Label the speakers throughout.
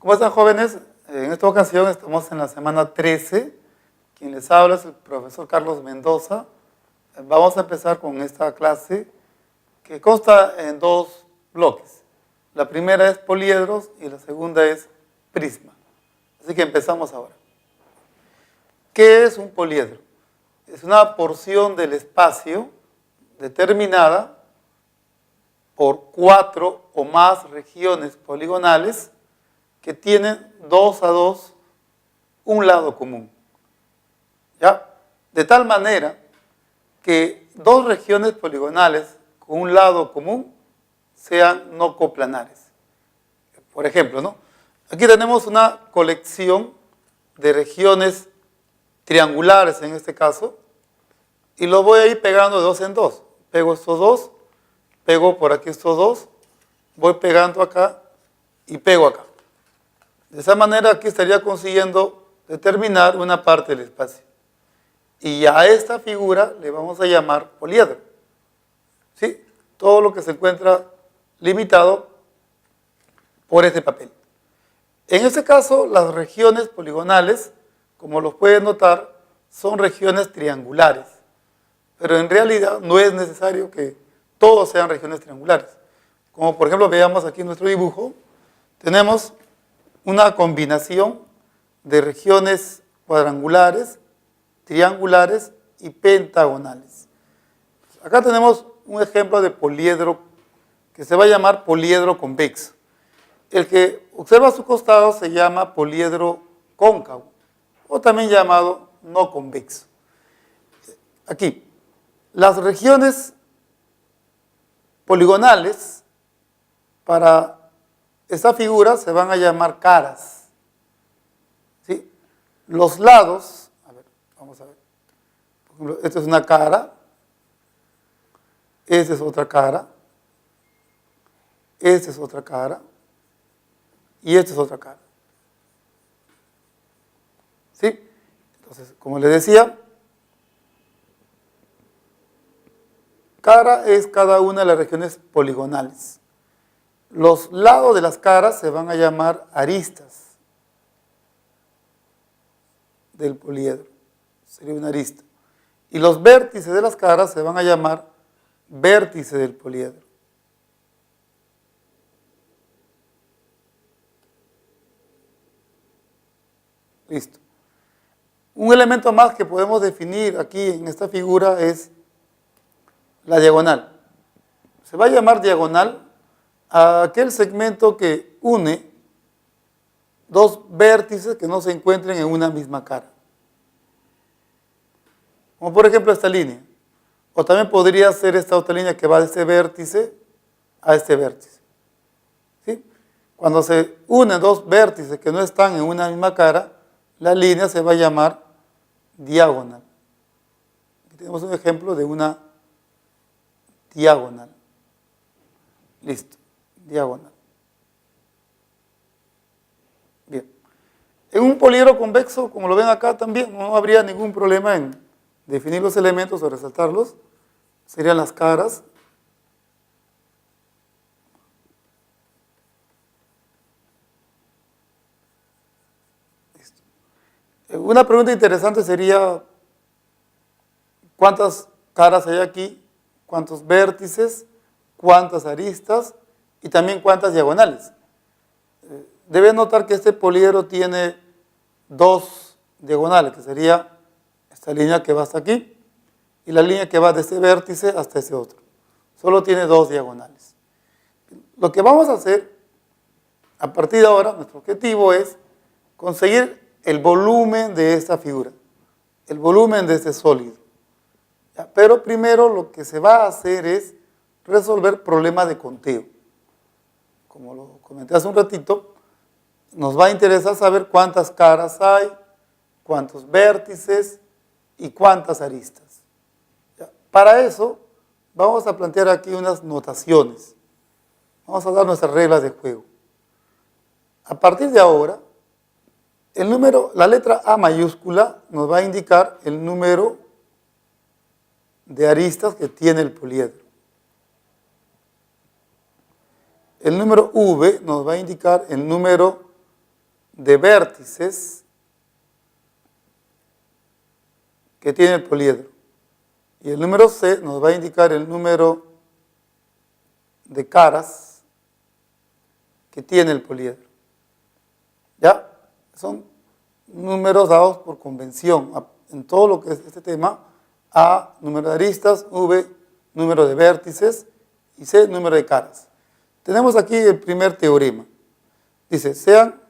Speaker 1: ¿Cómo están, jóvenes? En esta ocasión estamos en la semana 13. Quien les habla es el profesor Carlos Mendoza. Vamos a empezar con esta clase que consta en dos bloques. La primera es poliedros y la segunda es prisma. Así que empezamos ahora. ¿Qué es un poliedro? Es una porción del espacio determinada por 4 o más regiones poligonales que tienen 2 a 2 un lado común. ¿Ya? De tal manera que 2 regiones poligonales con un lado común sean no coplanares. Por ejemplo, ¿no? Aquí tenemos una colección de regiones triangulares en este caso, y lo voy a ir pegando de 2 en 2. Pego estos 2, pego por aquí estos 2, voy pegando acá y pego acá. De esa manera aquí estaría consiguiendo determinar una parte del espacio. Y a esta figura le vamos a llamar poliedro. ¿Sí? Todo lo que se encuentra limitado por este papel. En este caso, las regiones poligonales, como los pueden notar, son regiones triangulares. Pero en realidad no es necesario que todos sean regiones triangulares. Como por ejemplo veamos aquí en nuestro dibujo, tenemos una combinación de regiones cuadrangulares, triangulares y pentagonales. Acá tenemos un ejemplo de poliedro que se va a llamar poliedro convexo. El que observa a su costado se llama poliedro cóncavo o también llamado no convexo. Aquí, las regiones poligonales para esta figura se van a llamar caras. ¿Sí? Los lados, a ver, vamos a ver. Por ejemplo, esta es una cara, esta es otra cara, esta es otra cara y esta es otra cara. ¿Sí? Entonces, como les decía, cara es cada una de las regiones poligonales. Los lados de las caras se van a llamar aristas del poliedro. Sería una arista. Y los vértices de las caras se van a llamar vértices del poliedro. Listo. Un elemento más que podemos definir aquí en esta figura es la diagonal. Se va a llamar diagonal a aquel segmento que une dos vértices que no se encuentren en una misma cara. Como por ejemplo esta línea. O también podría ser esta otra línea que va de este vértice a este vértice. ¿Sí? Cuando se unen dos vértices que no están en una misma cara, la línea se va a llamar diagonal. Aquí tenemos un ejemplo de una diagonal. Listo, diagonal. Bien. En un poliedro convexo, como lo ven acá también, no habría ningún problema en definir los elementos o resaltarlos. Serían las caras. Listo. Una pregunta interesante sería, ¿cuántas caras hay aquí? ¿Cuántos vértices? ¿Cuántas aristas? Y también cuántas diagonales. Deben notar que este poliedro tiene 2 diagonales, que sería esta línea que va hasta aquí y la línea que va de este vértice hasta ese otro. Solo tiene 2 diagonales. Lo que vamos a hacer a partir de ahora, nuestro objetivo es conseguir el volumen de esta figura, el volumen de este sólido. ¿Ya? Pero primero lo que se va a hacer es resolver problemas de conteo. Como lo comenté hace un ratito, nos va a interesar saber cuántas caras hay, cuántos vértices y cuántas aristas. ¿Ya? Para eso vamos a plantear aquí unas notaciones. Vamos a dar nuestras reglas de juego. A partir de ahora, el número, la letra A mayúscula nos va a indicar el número de aristas que tiene el poliedro. El número V nos va a indicar el número de vértices que tiene el poliedro. Y el número C nos va a indicar el número de caras que tiene el poliedro. ¿Ya? Son números dados por convención. En todo lo que es este tema, A, número de aristas, V, número de vértices, y C, número de caras. Tenemos aquí el primer teorema. Dice, sean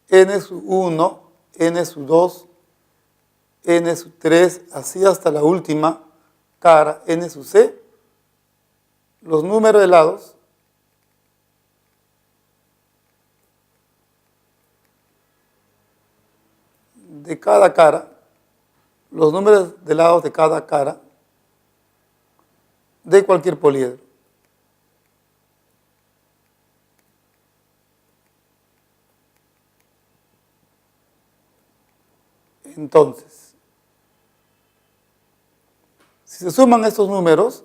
Speaker 1: n sub 1, n sub 2, n sub 3, así hasta la última cara, n sub c, los números de lados de cada cara, los números de lados de cada cara de cualquier poliedro. Entonces, si se suman estos números,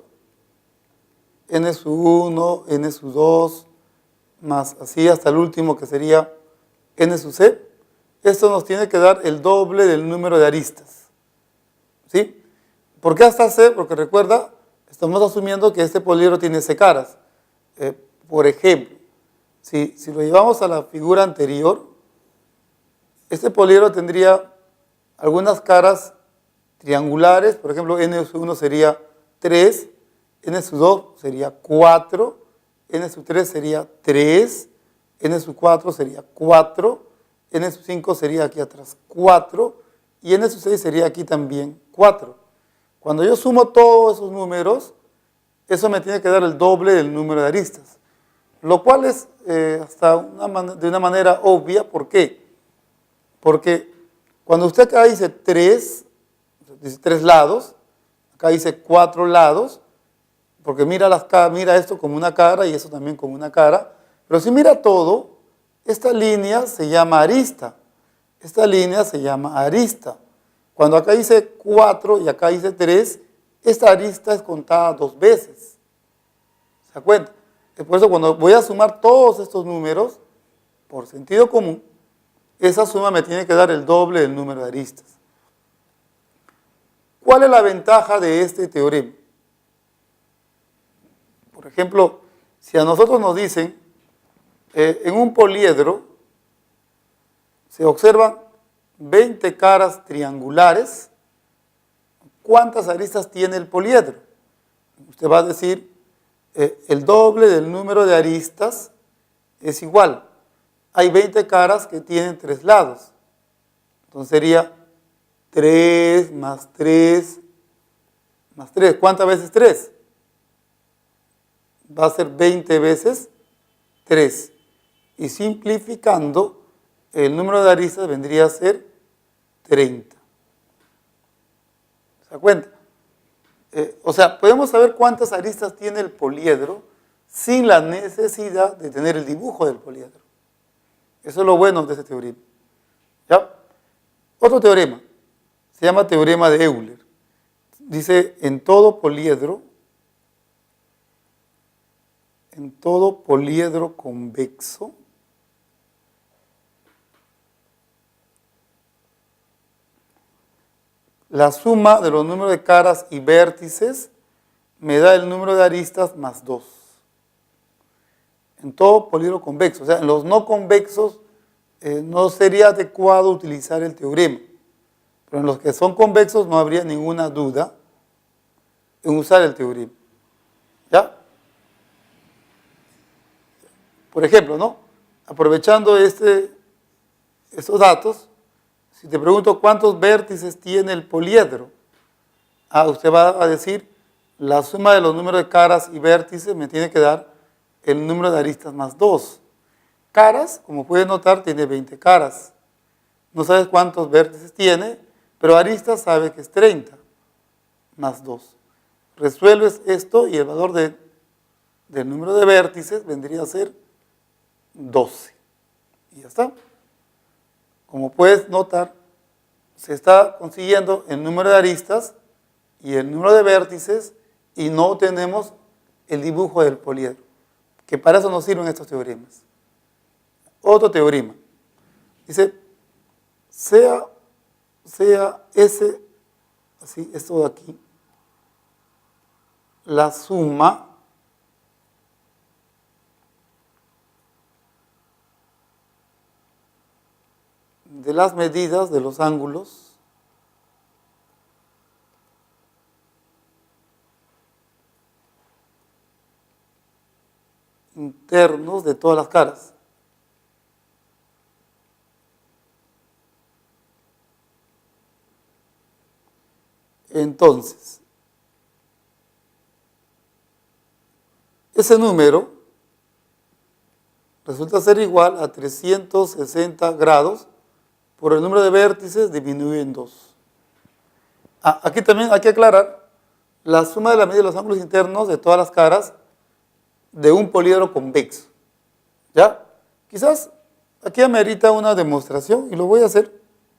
Speaker 1: n sub 1, n sub 2, más así hasta el último que sería n sub c, esto nos tiene que dar el doble del número de aristas. ¿Sí? ¿Por qué hasta c? Porque recuerda, estamos asumiendo que este poliedro tiene c caras. Por ejemplo, si lo llevamos a la figura anterior, este poliedro tendría algunas caras triangulares, por ejemplo, n sub 1 sería 3, n sub 2 sería 4, n sub 3 sería 3, n sub 4 sería 4, n sub 5 sería aquí atrás 4, y n sub 6 sería aquí también 4. Cuando yo sumo todos esos números, eso me tiene que dar el doble del número de aristas, lo cual es hasta de una manera obvia. ¿Por qué? Porque cuando usted acá dice 3 lados, acá dice 4 lados, porque mira esto como una cara y eso también como una cara, pero si mira todo, esta línea se llama arista. Esta línea se llama arista. Cuando acá dice 4 y acá dice 3, esta arista es contada 2 veces. ¿Se da cuenta? Es por eso cuando voy a sumar todos estos números, por sentido común, esa suma me tiene que dar el doble del número de aristas. ¿Cuál es la ventaja de este teorema? Por ejemplo, si a nosotros nos dicen, en un poliedro se observan 20 caras triangulares, ¿cuántas aristas tiene el poliedro? Usted va a decir, el doble del número de aristas es igual. Hay 20 caras que tienen 3 lados. Entonces sería 3 más 3 más 3. ¿Cuántas veces 3? Va a ser 20 veces 3. Y simplificando, el número de aristas vendría a ser 30. ¿Se da cuenta? O sea, podemos saber cuántas aristas tiene el poliedro sin la necesidad de tener el dibujo del poliedro. Eso es lo bueno de este teorema. ¿Ya? Otro teorema, se llama teorema de Euler. Dice, en todo poliedro convexo, la suma de los números de caras y vértices me da el número de aristas más 2. En todo poliedro convexo. O sea, en los no convexos no sería adecuado utilizar el teorema. Pero en los que son convexos no habría ninguna duda en usar el teorema. ¿Ya? Por ejemplo, ¿no? Aprovechando estos datos, si te pregunto cuántos vértices tiene el poliedro, usted va a decir, la suma de los números de caras y vértices me tiene que dar el número de aristas más 2. Caras, como puedes notar, tiene 20 caras. No sabes cuántos vértices tiene, pero aristas sabe que es 30 más 2. Resuelves esto y el valor del número de vértices vendría a ser 12. Y ya está. Como puedes notar, se está consiguiendo el número de aristas y el número de vértices y no tenemos el dibujo del poliedro, que para eso nos sirven estos teoremas. otro teorema. Dice, sea S, así, esto de aquí, la suma de las medidas de los ángulos internos de todas las caras. Entonces, ese número resulta ser igual a 360 grados por el número de vértices disminuido en 2. Aquí también hay que aclarar la suma de la medida de los ángulos internos de todas las caras de un poliedro convexo. ¿Ya? Quizás aquí amerita una demostración y lo voy a hacer.